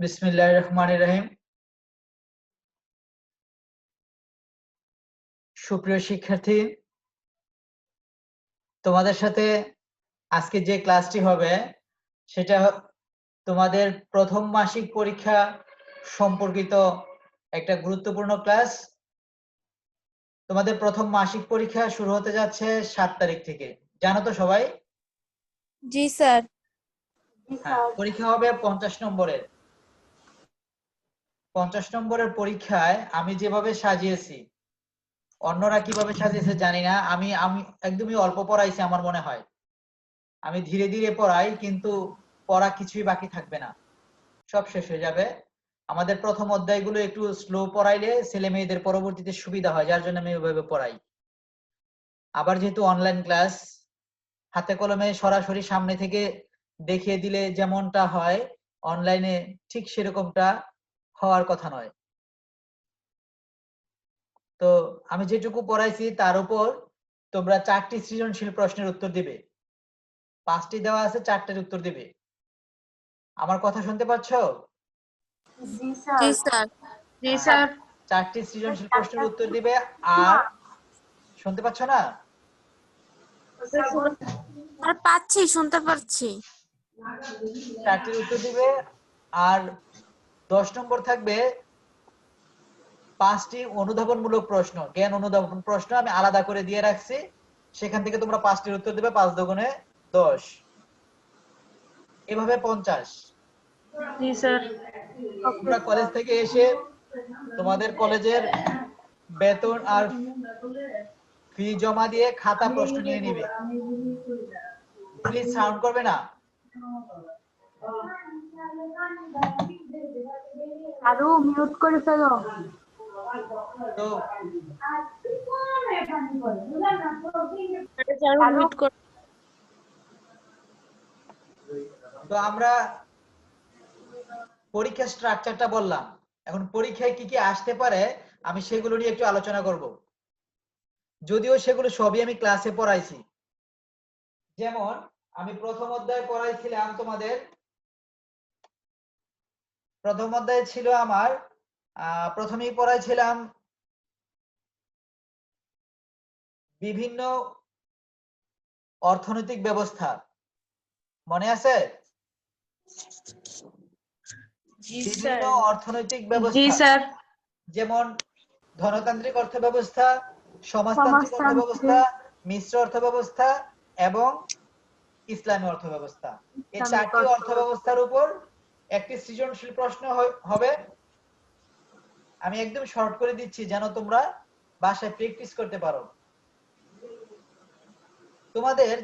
বিসমিল্লাহির রহমানির রহিম। সুপ্রিয় শিক্ষার্থী, তোমাদের সাথে আজকে যে ক্লাসটি হবে সেটা তোমাদের প্রথম মাসিক পরীক্ষা সম্পর্কিত একটা গুরুত্বপূর্ণ ক্লাস। তোমাদের প্রথম মাসিক পরীক্ষা শুরু হতে যাচ্ছে 7 তারিখ থেকে, জানো তো সবাই? জি স্যার। পরীক্ষা হবে 50 নম্বরের। 50 নম্বরের পরীক্ষায় আমি যেভাবে সাজিয়েছি, অন্যরা কিভাবে সাজিয়েছে জানি না। আমি আমি একদমই অল্প পড়াইছি আমার মনে হয়। আমি ধীরে ধীরে পড়াই, কিন্তু পড়া কিছুই বাকি থাকবে না, সব শেষ হয়ে যাবে। আমাদের প্রথম অধ্যায়গুলো একটু স্লো পড়াইলে ছেলে মেয়েদের পরবর্তীতে সুবিধা হয়, যার জন্য আমি ওইভাবে পড়াই। আবার যেহেতু অনলাইন ক্লাস, হাতে কলমে সরাসরি সামনে থেকে দেখিয়ে দিলে যেমনটা হয় অনলাইনে, ঠিক সেরকমটা হওয়ার কথা নয়। তো আমি যেটুকু পড়াইছি তার উপর তোমরা 4টি সৃজনশীল প্রশ্নের উত্তর দিবে। 5টি দেওয়া আছে, 4টের উত্তর দিবে। আমার কথা শুনতে পাচ্ছ? জি স্যার। জি স্যার। 4টি সৃজনশীল প্রশ্নের উত্তর দিবে। আর শুনতে পাচ্ছ না? আর পাচ্ছি, শুনতে পাচ্ছি। 4টির উত্তর দিবে। আর 10 নম্বর থাকবে 5টি অনুধাবনমূলক প্রশ্ন, জ্ঞান অনুধাবন প্রশ্ন আমি আলাদা করে দিয়ে রাখছি। সেখান থেকে তোমরা 5টির উত্তর দিবে, 5 দুগুণে 10, এভাবে 50। জি স্যার। তোমরা কলেজ থেকে এসে তোমাদের কলেজের বেতন আর ফি জমা দিয়ে খাতা প্রশ্ন নিয়ে নিবে। প্লিজ সাউন্ড করবে না। আরো মিউট করে ফেলো। তো তো আমরা পরীক্ষার স্ট্রাকচারটা বললাম, এখন পরীক্ষায় কি কি আসতে পারে আমি সেগুলো নিয়ে একটু আলোচনা করব। যদিও সেগুলো সবই আমি ক্লাসে পড়াইছি। যেমন আমি প্রথম অধ্যায়ে পড়াইছিলাম তোমাদের, প্রথম অধ্যায়ে ছিল আমার প্রথমেই পড়াইছিলাম বিভিন্ন অর্থনৈতিক ব্যবস্থা, মনে আছে? বিভিন্ন অর্থনৈতিক জি ব্যবস্থা, স্যার। যেমন ধনতান্ত্রিক অর্থ ব্যবস্থা, সমাজতান্ত্রিক অর্থ ব্যবস্থা, মিশ্র অর্থ ব্যবস্থা এবং ইসলামী অর্থ ব্যবস্থা। এই 4টি অর্থ ব্যবস্থার উপর একটি সৃজনশীল প্রশ্ন হবে। আমি একদম শর্ট করে দিচ্ছি যেন তোমরা বাসায় প্র্যাকটিস করতে পারো। তোমাদের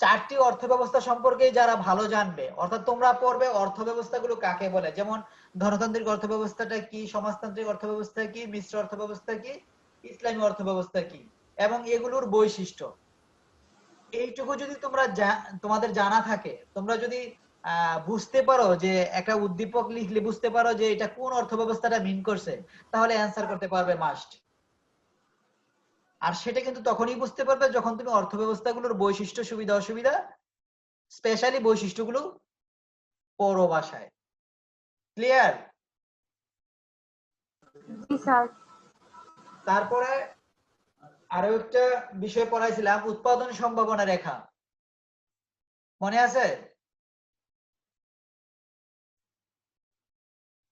4টি অর্থ ব্যবস্থা সম্পর্কে যারা ভালো জানবে, অর্থাৎ তোমরা পড়বে অর্থ ব্যবস্থাগুলো কাকে বলে, যেমন ধনতান্ত্রিক অর্থ ব্যবস্থাটা কি, সমাজতান্ত্রিক অর্থ ব্যবস্থা কি, মিশ্র অর্থ ব্যবস্থা কি, ইসলামী অর্থ ব্যবস্থা কি, এবং এগুলোর বৈশিষ্ট্য। এইটুকু যদি তোমরা তোমাদের জানা থাকে, তোমরা যদি বুঝতে পারো যে একটা উদ্দীপক লিখলে বুঝতে পারো যে এটা কোন অর্থ ব্যবস্থাটা মিন করছে, তাহলে অ্যান্সার করতে পারবে মাস্ট। আর সেটা কিন্তু তখনই বুঝতে পারবে যখন তুমি অর্থ ব্যবস্থাগুলোর বৈশিষ্ট্য, সুবিধা অসুবিধা, স্পেশালি বৈশিষ্ট্যগুলো পড়ো বাসায়। ক্লিয়ার? জি স্যার। তারপরে আরো একটা বিষয় পড়াইছিলাম, উৎপাদন সম্ভাবনা রেখা, মনে আছে?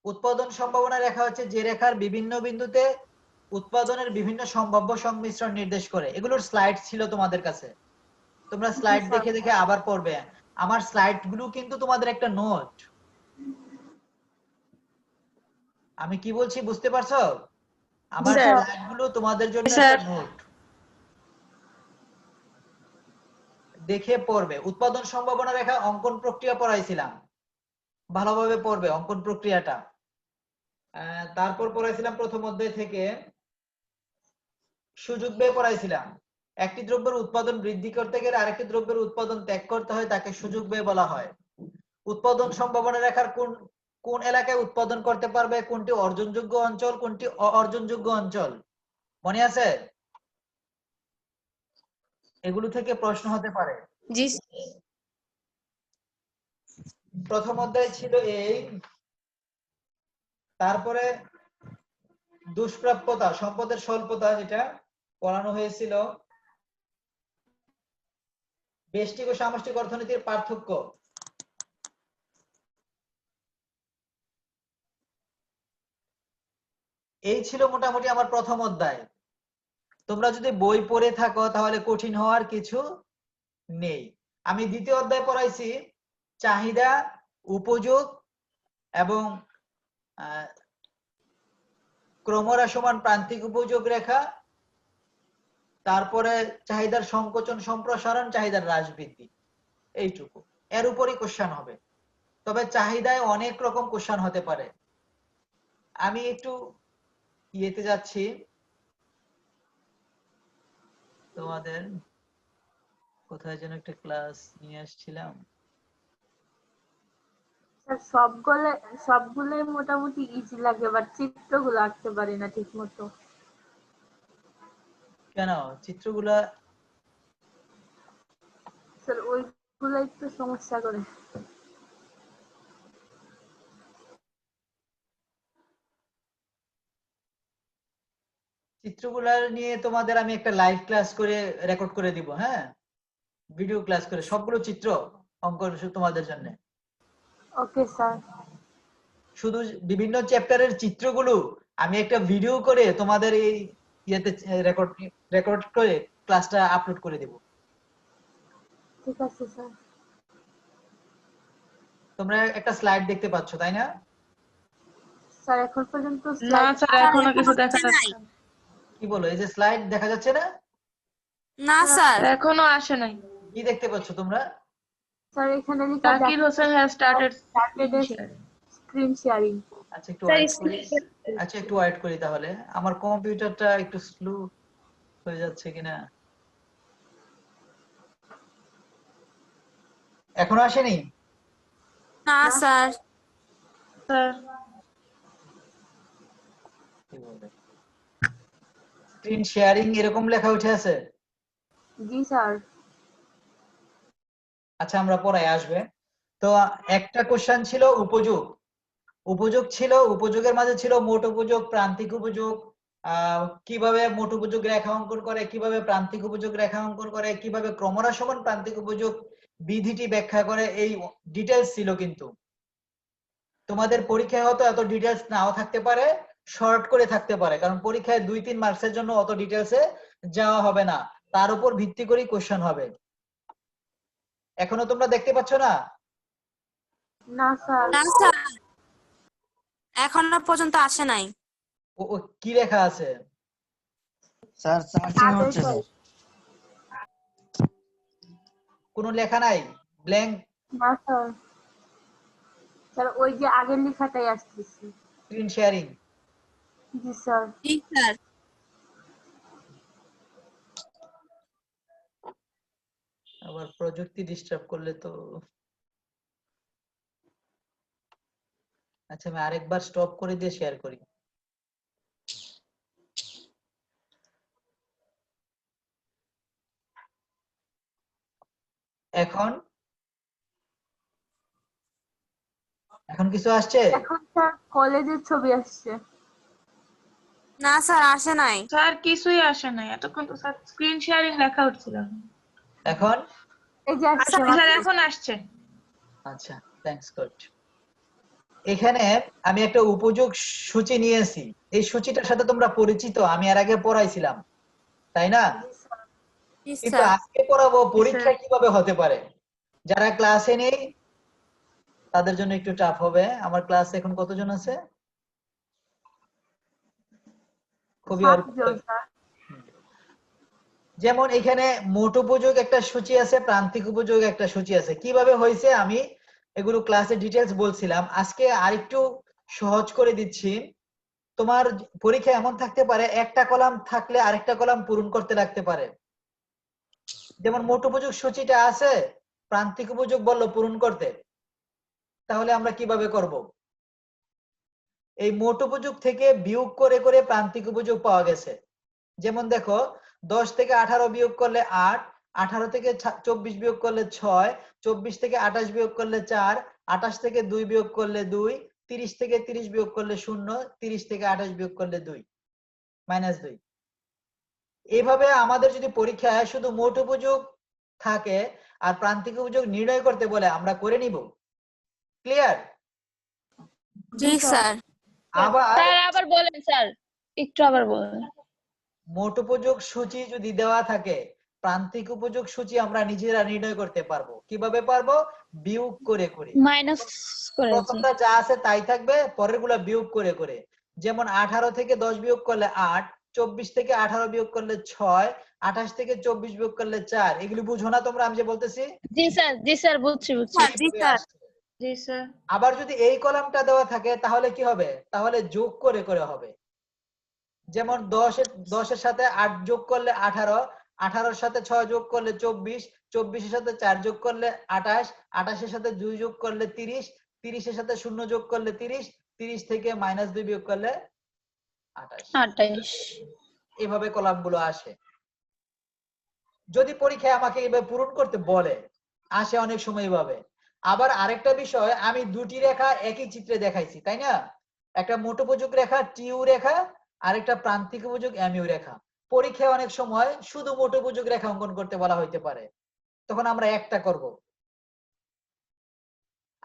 উৎপাদন সম্ভাবনা রেখা হচ্ছে যে রেখার বিভিন্ন বিন্দুতে উৎপাদনের বিভিন্ন সম্ভাব্য সংমিশ্রণ নির্দেশ করে। এগুলোর স্লাইড ছিল তোমাদের কাছে, তোমরা স্লাইড দেখে দেখে আবার পড়বে। আমার স্লাইড গুলো কিন্তু তোমাদের একটা নোট। আমি কি বলছি বুঝতে পারছো? আমার স্লাইড গুলো তোমাদের জন্য একটা নোট, দেখে পড়বে। উৎপাদন সম্ভাবনা রেখা অঙ্কন প্রক্রিয়া পড়াইছিলাম, ভালোভাবে পড়বে অঙ্কন প্রক্রিয়াটা। তারপর পড়াইছিলাম প্রথম অধ্যায় থেকে সুযোগ ব্যয় পড়াইছিলাম। একটি দ্রব্যের উৎপাদন বৃদ্ধি করতে গেলে আরেকটি দ্রব্যের উৎপাদন ত্যাগ করতে হয়, তাকে সুযোগ ব্যয় বলা হয়। উৎপাদন সম্ভাবনা রেখার কোন কোন এলাকায় উৎপাদন করতে পারবে, কোনটি অর্জনযোগ্য অঞ্চল, কোনটি অর্জনযোগ্য অঞ্চল, মনে আছে? এগুলো থেকে প্রশ্ন হতে পারে। জি। প্রথম অধ্যায় ছিল এই। তারপরে দুষ্প্রাপ্যতা, সম্পদের স্বল্পতা, যেটা পড়ানো হয়েছিল। ব্যষ্টিক ও সামষ্টিক অর্থনীতির পার্থক্য। এই ছিল মোটামুটি আমার প্রথম অধ্যায়। তোমরা যদি বই পড়ে থাকো তাহলে কঠিন হওয়ার কিছু নেই। আমি দ্বিতীয় অধ্যায় পড়াইছি চাহিদা, উপযোগ এবং ক্রমহ্রাসমান প্রান্তিক উপযোগ রেখা, তারপরে চাহিদার সংকোচন সম্প্রসারণ, চাহিদার হ্রাস বৃদ্ধি, এইটুকু। এর উপরই কোশ্চেন হবে। তবে চাহিদায় অনেক রকম কোশ্চেন হতে পারে। আমি একটু ইয়েতে যাচ্ছি, তোমাদের কোথায় যেন একটা ক্লাস নিয়ে আসছিলাম। স্যার সবগুলোই মোটামুটি ইজি লাগে, বাট চিত্রগুলো আঁকতে পারি না ঠিক মতো। কেন চিত্রগুলা? স্যার ওইগুলো একটু সমস্যা করে। চিত্রগুলা নিয়ে তোমাদের আমি একটা লাইভ ক্লাস করে রেকর্ড করে দিব, হ্যাঁ, ভিডিও ক্লাস করে সবগুলো চিত্র অঙ্কন তোমাদের জন্য। Okay sir. শুধু বিভিন্ন চ্যাপ্টারের চিত্রগুলো আমি একটা ভিডিও করে তোমাদের এই ইয়েতে রেকর্ড করে ক্লাসটা আপলোড করে দেব। ঠিক আছে স্যার। তোমরা একটা স্লাইড দেখতে পাচ্ছ, তাই না? স্যার এখন পর্যন্ত না স্লাইড স্যার, এখনো কিছু দেখা যাচ্ছে না। কি বলো, এই যে স্লাইড দেখা যাচ্ছে না? না স্যার। এখনো আসে নাই। কি দেখতে পাচ্ছ তোমরা? স্যার এখানে লেখা Zakir Hossain has started screen sharing. আচ্ছা একটু ওয়েট করি। আচ্ছা একটু ওয়েট করি তাহলে, আমার কম্পিউটারটা একটু স্লো হয়ে যাচ্ছে কিনা। এখনো আসেনি? না স্যার। স্যার স্ক্রিন শেয়ারিং এরকম লেখা উঠে আছে? জি স্যার। আচ্ছা আমরা পড়ায় আসবে। তো একটা কোশ্চেন ছিল উপযোগ। উপযোগ ছিল, উপযোগের মাঝে ছিল মোট উপযোগ, প্রান্তিক উপযোগ, কিভাবে মোট উপযোগ রেখা অঙ্কন করে, কিভাবে প্রান্তিক উপযোগ রেখা অঙ্কন করে, কিভাবে ক্রমহ্রাসমান প্রান্তিক উপযোগ বিধিটি ব্যাখ্যা করে, এই ডিটেলস ছিল। কিন্তু তোমাদের পরীক্ষায় হয়তো এত ডিটেলস নাও থাকতে পারে, শর্ট করে থাকতে পারে, কারণ পরীক্ষায় 2-3 মার্কসের জন্য অত ডিটেলসে যাওয়া হবে না, তার উপর ভিত্তি করেই কোশ্চেন হবে। এখনো তোমরা দেখতে পাচ্ছ না? না স্যার। না স্যার, এখনো পর্যন্ত আসে নাই। ও কি লেখা আছে? স্যার সার্চিং হচ্ছে স্যার। কোনো লেখা নাই, ব্ল্যাঙ্ক? না স্যার। স্যার ওই যে আগের লেখাটাই আসতেছে। Screen sharing. জি স্যার। জি স্যার। আবার প্রযুক্তি ডিস্টার্ব করলে তো। আচ্ছা আমি আরেকবার স্টপ করে দিয়ে শেয়ার করি। এখন এখন কিছু আসছে? এখন স্যার কলেজের ছবি আসছে। না স্যার, আসে নাই। স্যার কিছুই আসে নাই এতক্ষণ তো। স্যার স্ক্রিন শেয়ারিং লেখা উঠছিল। এখন? এই যে আসছে স্যার এখন আসছে। আচ্ছা থ্যাঙ্কস গড। এখানে আমি একটা উপযোগ সূচি নিয়েছি, এই সূচিটার সাথে তোমরা পরিচিত, আমি এর আগে পড়াইছিলাম, তাই না? জি কিন্তু স্যার। আজকে পড়াবো পরীক্ষা কিভাবে হতে পারে। যারা ক্লাসে নেই তাদের জন্য একটু টাফ হবে। আমার ক্লাসে এখন কতজন আছে? খুবই 7 অল্প। জন স্যার। যেমন এখানে মোট উপযোগ একটা সূচি আছে, প্রান্তিক উপযোগ একটা সূচি আছে। কিভাবে হয়েছে আমি এগুলো ক্লাসে ডিটেলস বলছিলাম, আজকে আরেকটু সহজ করে দিচ্ছি। তোমার পরীক্ষা এমন থাকতে পারে একটা কলাম থাকলে আরেকটা কলাম পূরণ করতে লাগতে পারে। যেমন মোট উপযোগ সূচিটা আছে, প্রান্তিক উপযোগ বললো পূরণ করতে, তাহলে আমরা কিভাবে করব? এই মোট উপযোগ থেকে বিয়োগ করে করে প্রান্তিক উপযোগ পাওয়া গেছে। যেমন দেখো 10 থেকে 18 বিয়োগ করলে 8, 18 থেকে 24 বিয়োগ করলে 6, 24 থেকে 28 বিয়োগ করলে 4, 28 থেকে 2 বিয়োগ করলে 2, 30 থেকে 30 বিয়োগ করলে 0, 30 থেকে 28 বিয়োগ করলে 2, -2। এইভাবে আমাদের যদি পরীক্ষায় শুধু মোট উপযোগ থাকে আর প্রান্তিক উপযোগ নির্ণয় করতে বলে আমরা করে নিব। ক্লিয়ার? জি স্যার। আবার স্যার আবার বলেন স্যার, একটু আবার বলেন। মোট উপযোগ সূচি যদি দেওয়া থাকে, প্রান্তিক উপযোগ সূচি আমরা নিজেরা নির্ণয় করতে পারবো। কিভাবে পারবো? বিয়োগ করে করে। মাইনাস করে জি। প্রথমটা যা আছে তাই থাকবে, পরের গুলা বিয়োগ করে করে। যেমন 18 থেকে 10 বিয়োগ করলে 8, 24 থেকে 18 বিয়োগ করলে 6, 28 থেকে 24 বিয়োগ করলে 4। এগুলি বুঝো না তোমরা আমি যে বলতেছি? জি স্যার বুঝছি বুঝছি। জি স্যার। জি স্যার। আবার যদি এই কলামটা দেওয়া থাকে তাহলে কি হবে? তাহলে যোগ করে করে হবে। যেমন 10 এর সাথে 8 যোগ করলে 18, 18 এর সাথে 6 যোগ করলে 24, 24 এর সাথে 4 যোগ করলে 28, 28 এর সাথে 2 যোগ করলে 30, 30 এর সাথে 0 যোগ করলে 30, 30 থেকে -2 বিয়োগ করলে 28। 28। এইভাবে কলামগুলো আসে। যদি পরীক্ষায় আমাকে এভাবে পূরণ করতে বলে, আসে অনেক সময় এভাবে। আবার আরেকটা বিষয়, আমি দুটি রেখা একই চিত্রে দেখাইছি, তাই না? একটা মোট উপযোগ রেখা টিউ রেখা আর একটা প্রান্তিক উপযোগ এমইউ রেখা। পরীক্ষায় অনেক সময় শুধু মোট উপযোগ রেখা অঙ্কন করতে বলা হইতে পারে, তখন আমরা একটা করব।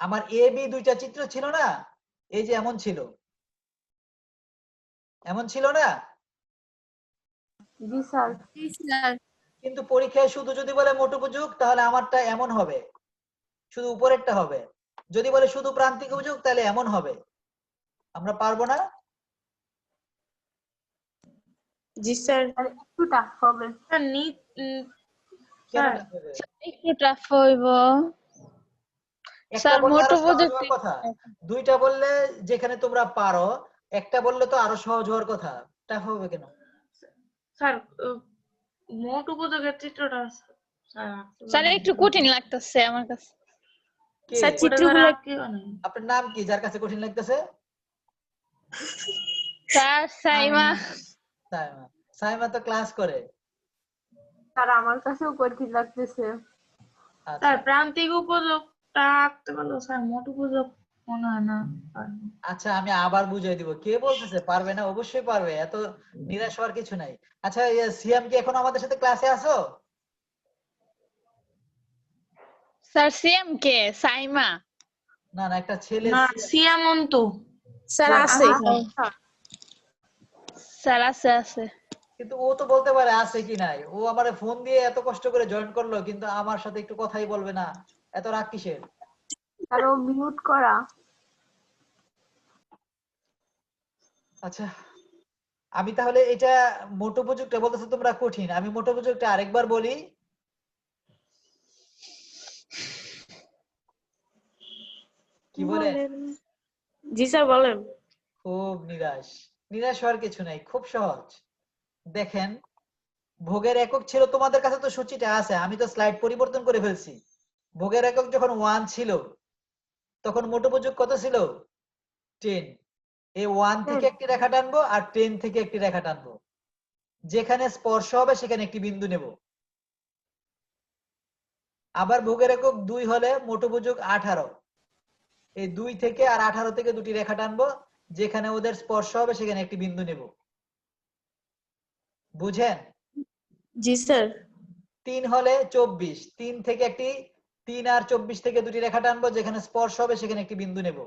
আমার এ বি দুইটা চিত্র ছিল না, এই যে এমন ছিল, এমন ছিল না? জি স্যার। জি স্যার। কিন্তু পরীক্ষায় শুধু যদি বলে মোট উপযোগ তাহলে আমারটা এমন হবে, শুধু উপরেরটা হবে। যদি বলে শুধু প্রান্তিক উপযোগ তাহলে এমন হবে। আমরা পারবো না? জি স্যার। আর একটু টাফ হবে। স্যার কেন স্যার না হবে? একটু টাফ হইব একটা স্যার, বললে মোট আরো সহজ উপযোগ হওয়ার কথা, দুইটা বললে যেখানে তোমরা পারো, একটা বললে তো আরো সহজ হওয়ার কথা। টাফ হবে কেন? স্যার মোট উপযোগের চিত্রটা স্যার আঁকতে স্যার পারবেন একটু না। কঠিন লাগতেছে আমার কাছে। কে? স্যার ওটা চিত্রগুলো স্যার আঁকিও নাই। আপনার নাম কি যার কাছে কঠিন লাগতেছে? স্যার সাইমা। সাইমা। সাইমা তো ক্লাস করে। স্যার আমার কাছেও কঠিন লাগতেছে। আচ্ছা স্যার প্রান্তিক উপযোগটা আঁকতে পারলো, স্যার মোট উপযোগ মনে হয় না পারবো। আচ্ছা, আমি আবার বুঝিয়ে দিব। কে বলতেছে পারবে না? অবশ্যই পারবে, এত নিরাশ হওয়ার কিছু নাই। আচ্ছা, সিয়াম কি এখন আমাদের সাথে ক্লাসে আছো? স্যার সিএম কে? সাইমা? না না, একটা ছেলে না সিয়াম। সিয়ামন তো স্যার আছে। স্যার আছে আছে। কিন্তু ও তো বলতে পারে আছে কি নাই। ও আমারে ফোন দিয়ে এত কষ্ট করে জয়েন করলো, কিন্তু আমার সাথে একটু কথাই বলবে না। এত রাগ কিসের? আর ও মিউট করা। আচ্ছা, আমি তাহলে এটা মোট উপযোগটা বলতেছো তোমরা কঠিন, আমি মোট উপযোগটা আরেকবার বলি। কি বলে? জি স্যার বলেন। খুব নিরাশ। নিরাশ হওয়ার কিছু নাই, খুব সহজ। দেখেন, ভোগের একক ছিল, তোমাদের কাছে তো সূচিটা আছে, আমি তো স্লাইড পরিবর্তন করে ফেলছি। ভোগের একক যখন 1 ছিল তখন মোট উপযোগ কত ছিল? 10। এই 1 থেকে একটি রেখা টানবো আর 10 থেকে একটি রেখা টানবো। যেখানে স্পর্শ হবে সেখানে একটি বিন্দু নেব। আবার ভোগের একক 2 হলে মোট উপযোগ 18। এই 2 থেকে আর 18 থেকে দুটি রেখা টানবো, যেখানে ওদের স্পর্শ হবে সেখানে একটি বিন্দু নেব। বুঝেন? জি স্যার। 3 হলে 24, 3 থেকে একটি 3 আর 24 থেকে দুটি রেখা টানবো, যেখানে স্পর্শ হবে সেখানে একটি বিন্দু নেব।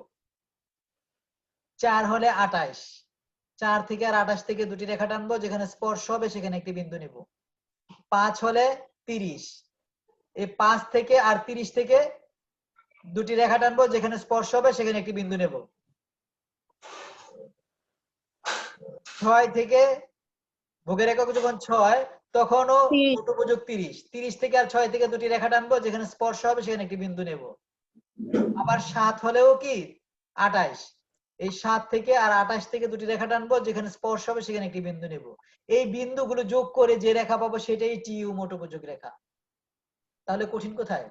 4 হলে 28, 4 থেকে আর 28 থেকে দুটি রেখা টানবো, যেখানে স্পর্শ হবে সেখানে একটি বিন্দু নেব। 5 হলে 30, এই 5 থেকে আর 30 থেকে দুটি রেখা টানবো, যেখানে স্পর্শ হবে সেখানে একটি বিন্দু নেব। 6 থেকে ভোগের একক যখন 6 তখনও মোট উপযোগ 30, 30 থেকে আর 6 থেকে দুটি রেখা টানবো, যেখানে স্পর্শ হবে সেখানে একটি বিন্দু নেব। আবার 7 হলেও কি 28, এই 7 থেকে আর 28 থেকে দুটি রেখা টানবো, যেখানে স্পর্শ হবে সেখানে একটি বিন্দু নেব। এই বিন্দুগুলো যোগ করে যে রেখা পাবো সেটাই টিইউ মোট উপযোগ রেখা। তাহলে কঠিন কোথায়?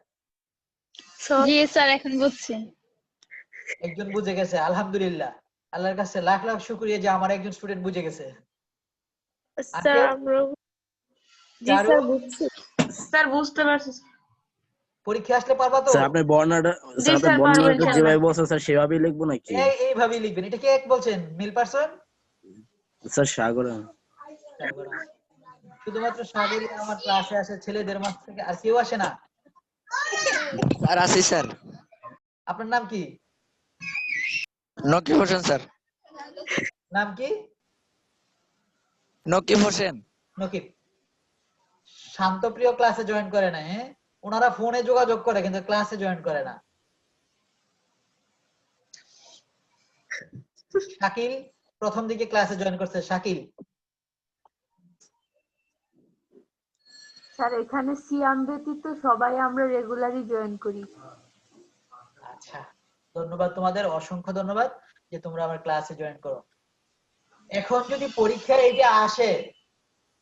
জি স্যার এখন বুঝছি। একজন বুঝে গেছে, আলহামদুলিল্লাহ। আল্লাহর কাছে লাখ লাখ শুকরিয়া যে আমার একজন স্টুডেন্ট বুঝে গেছে। স্যার আমরা জি চারু? স্যার বুঝছি। স্যার বুঝতে পারছি। পরীক্ষা আসলে পারবা তো? স্যার আপনি বর্ণনাটা জি স্যার আপনি স্যার, পারবো বর্ণনাটা ইনশাল্লাহ। যেভাবে বলছেন স্যার সেভাবেই লিখবো নাকি? এইভাবেই লিখবেন। এটা কি এক বলছেন মিল পারসন? স্যার সাগর শুধুমাত্র সাগরই আমার ক্লাসে আসে ছেলেদের মাঝ থেকে, আর কেউ আসে না? স্যার আছি স্যার। আপনার নাম কি? নকিব হোসেন স্যার। নাম কি? নকিব হোসেন। নকিব। শান্তপ্রিয় ক্লাসে জয়েন করে না, হ্যাঁ? ওনারা ফোনে যোগাযোগ করে কিন্তু ক্লাসে জয়েন করে না। শাকিল প্রথম দিকে ক্লাসে জয়েন করছে। শাকিল, স্যার এখানে সিয়াম ব্যতীত সবাই আমরা রেগুলারই জয়েন করি। আচ্ছা, ধন্যবাদ তোমাদের, অসংখ্য ধন্যবাদ যে তোমরা আমার ক্লাসে জয়েন করো। এখন যদি পরীক্ষায় এই যে আসে,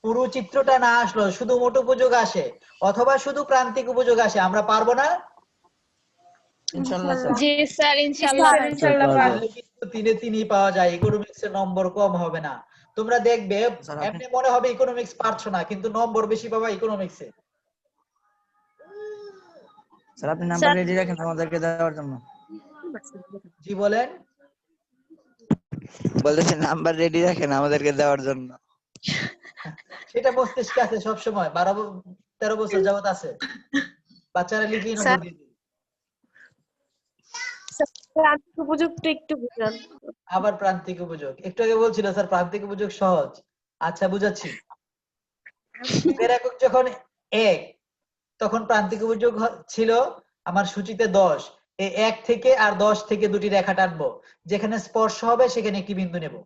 পুরো চিত্রটা না আসলো, শুধু মোট উপযোগ আসে অথবা শুধু প্রান্তিক উপযোগ আসে, আমরা পারবো না? ইনশাআল্লাহ স্যার। জি স্যার, ইনশাল্লাহ। স্যার ইনশাল্লাহ পারবো। তাহলে কিন্তু তিনে তিনই পাওয়া যায়, ইকোনমিক্স এর নম্বর কম হবে না। তোমরা দেখবে স্যার আপনি এমনি মনে হবে ইকোনমিক্স পারছো না, কিন্তু নম্বর বেশি পাবা ইকোনমিক্সে। স্যার আপনি নাম্বার রেডি রাখেন আমাদেরকে দেওয়ার জন্য। জি বলেন। বলতেছে নাম্বার রেডি রাখেন আমাদেরকে দেওয়ার জন্য। সেটা মস্তিষ্কে আছে সবসময়, 12-13 বছর যাবত আছে। বাচ্চারা লিখেই নম্বর দিয়ে দিবে। প্রান্তিক উপযুক্ত একটু বুঝান। আবার প্রান্তিক উপযোগ, একটু আগে বলছিল স্যার প্রান্তিক উপযোগ সহজ। আচ্ছা বুঝাচ্ছি। ভোগের একক যখন 1 তখন প্রান্তিক উপযোগ ছিল আমার সূচিতে 10। এই 1 থেকে আর 10 থেকে দুটি রেখা টানবো, যেখানে স্পর্শ হবে সেখানে একটি বিন্দু নেব।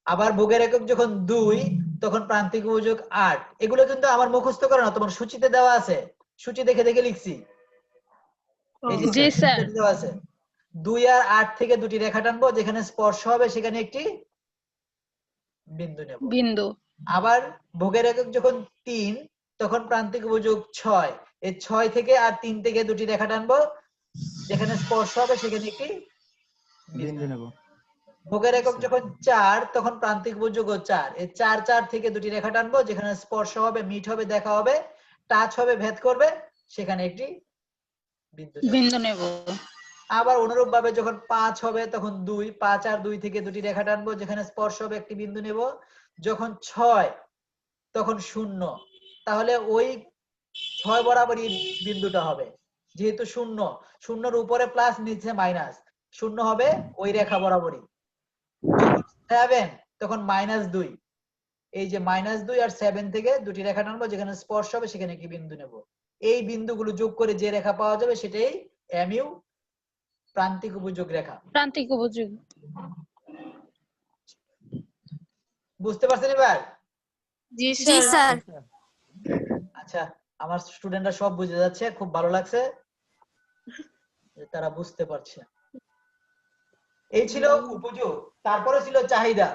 আবার ভোগের একক যখন 2 তখন প্রান্তিক উপযোগ 8। এগুলো কিন্তু আমার মুখস্থ করে না, তোমার সূচিতে দেওয়া আছে, সূচি দেখে দেখে লিখছি। এই যে জি স্যার। সূচিতে দেওয়া আছে 2 আর 8 থেকে দুটি রেখা টানবো, যেখানে স্পর্শ হবে সেখানে একটি বিন্দু নেব। বিন্দু। আবার ভোগের একক যখন 3 তখন প্রান্তিক উপযোগ 6। এই 6 থেকে আর 3 থেকে দুটি রেখা টানবো, যেখানে স্পর্শ হবে সেখানে একটি বিন্দু নেব। ভোগের একক যখন 4 তখন প্রান্তিক উপযোগ 4। এই 4 থেকে দুটি রেখা টানবো, যেখানে স্পর্শ হবে, মিট হবে, দেখা হবে, টাচ হবে, ভেদ করবে, সেখানে একটি বিন্দু নেব। বিন্দু নেব। আবার অনুরূপ ভাবে যখন 5 হবে তখন 5 আর 2 থেকে দুটি রেখা টানবো, যেখানে স্পর্শ হবে একটি বিন্দু নেব। যখন 6 তখন 0, তাহলে ওই 6 বরাবরই বিন্দুটা হবে, যেহেতু 0, 0-র উপরে প্লাস নিচে মাইনাস, 0 হবে ওই রেখা বরাবরই। যখন 7 তখন -2। এই যে -2 আর 7 থেকে দুটি রেখা টানবো, যেখানে স্পর্শ হবে সেখানে কি বিন্দু নেব। এই বিন্দুগুলো যোগ করে যে রেখা পাওয়া যাবে সেটাই এমইউ, প্রান্তিক উপযোগ রেখা। প্রান্তিক উপযোগ। বুঝতে পারছেন এবার? জি জি স্যার। স্যার। আচ্ছা, আমার স্টুডেন্টরা সব বুঝে যাচ্ছে, খুব ভালো লাগছে যে তারা বুঝতে পারছে। এই ছিল উপযোগ, তারপরে ছিল চাহিদা।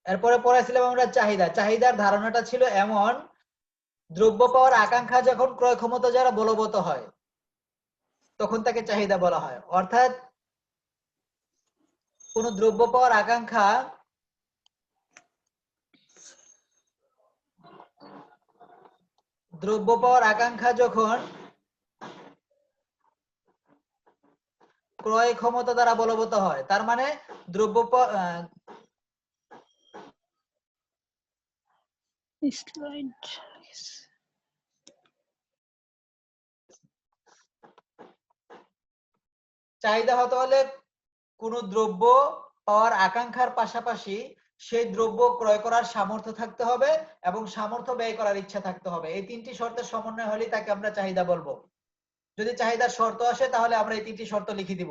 এরপরে পড়াছিলাম আমরা চাহিদা। চাহিদার ধারণাটা ছিল এমন, দ্রব্য পাওয়ার আকাঙ্ক্ষা যখন ক্রয় ক্ষমতা যারা বলবৎ হয় তখন তাকে চাহিদা বলা হয়। অর্থাৎ কোন দ্রব্য পাওয়ার আকাঙ্ক্ষা যখন ক্রয় ক্ষমতা দ্বারা বলবৎ হয়, তার মানে দ্রব্য চাহিদা হতে হলে কোন দ্রব্য পাওয়ার আকাঙ্ক্ষার পাশাপাশি সেই দ্রব্য ক্রয় করার সামর্থ্য থাকতে হবে এবং সামর্থ্য ব্যয় করার ইচ্ছা থাকতে হবে। এই তিনটি শর্তের সমন্বয় হলেই তাকে আমরা চাহিদা বলবো। যদি চাহিদার শর্ত আসে তাহলে আমরা এই তিনটি শর্ত লিখে দিব।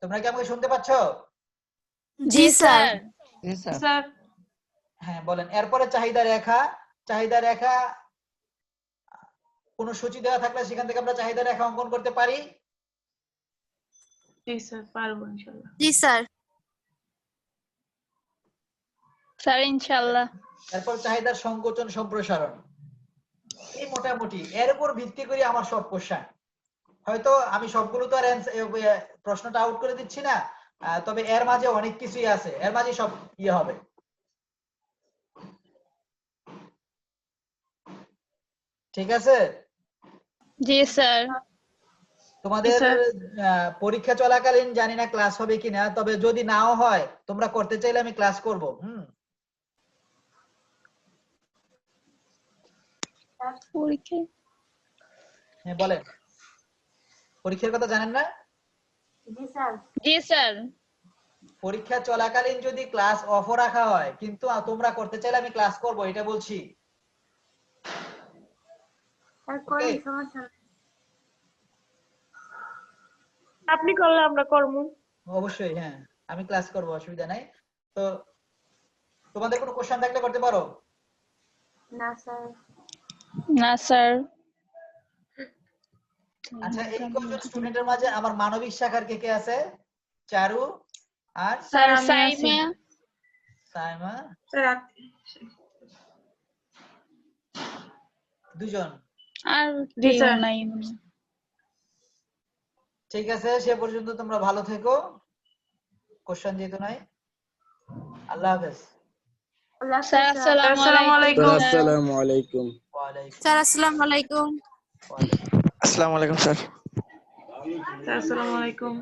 তোমরা কি আমাকে শুনতে পাচ্ছ? জি স্যার। স্যার হ্যাঁ বলেন। এরপরে চাহিদা রেখা। চাহিদা রেখা কোন সূচি দেওয়া থাকলে সেখান থেকে আমরা চাহিদা রেখা অঙ্কন করতে পারি। জি স্যার, পারবো ইনশাল্লাহ। জি স্যার। স্যার ইনশাল্লাহ। এরপর চাহিদার সংকোচন সম্প্রসারণ। এই মোটামুটি এর উপর ভিত্তি করে আমার সব কোশ্চেন। হয়তো আমি সবগুলো তো আর প্রশ্নটা আউট করে দিচ্ছি না, তবে এর মাঝে অনেক কিছুই আছে, এর মাঝে সব ইয়ে হবে। ঠিক আছে? জি স্যার। তোমাদের স্যার। পরীক্ষা চলাকালীন জানি না ক্লাস হবে কিনা, তবে যদি নাও হয় তোমরা করতে চাইলে আমি ক্লাস করব। পরীক্ষা হ্যাঁ বলেন, পরীক্ষার কথা জানেন না? জি স্যার। জি স্যার। পরীক্ষা চলাকালীন যদি ক্লাস অফ রাখা হয় কিন্তু তোমরা করতে চাইলে আমি ক্লাস করব, এটা বলছি। স্যার করেন, সমস্যা নেই। আপনি করলে আমরা করবো। অবশ্যই, হ্যাঁ আমি ক্লাস করব, অসুবিধা নাই। তো তোমাদের কোনো কোশ্চেন থাকলে করতে পারো। না স্যার। না স্যার। আচ্ছা, এই কজন স্টুডেন্টের মাঝে আমার মানবিক শাখার কে কে আছে? চারু আর স্যার আমি আছি। সাইমা। সাইমা, স্যার দুজন। আর জি কেউ স্যার। নাই। ঠিক আছে, সে পর্যন্ত তোমরা ভালো থেকো। কোশ্চেন যেহেতু নাই, আল্লাহ হাফেজ। আল্লাহ স্যার হাফেজ স্যার। আসসালামু আলাইকুম আসসালামু স্যার। আলাইকুম। আসসালামু আলাইকুম। ওয়ালাইকুম স্যার আসসালামু আলাইকুম। ওয়ালাইকুম। আসসালামু আলাইকুম স্যার। স্যার আসসালামু আলাইকুম।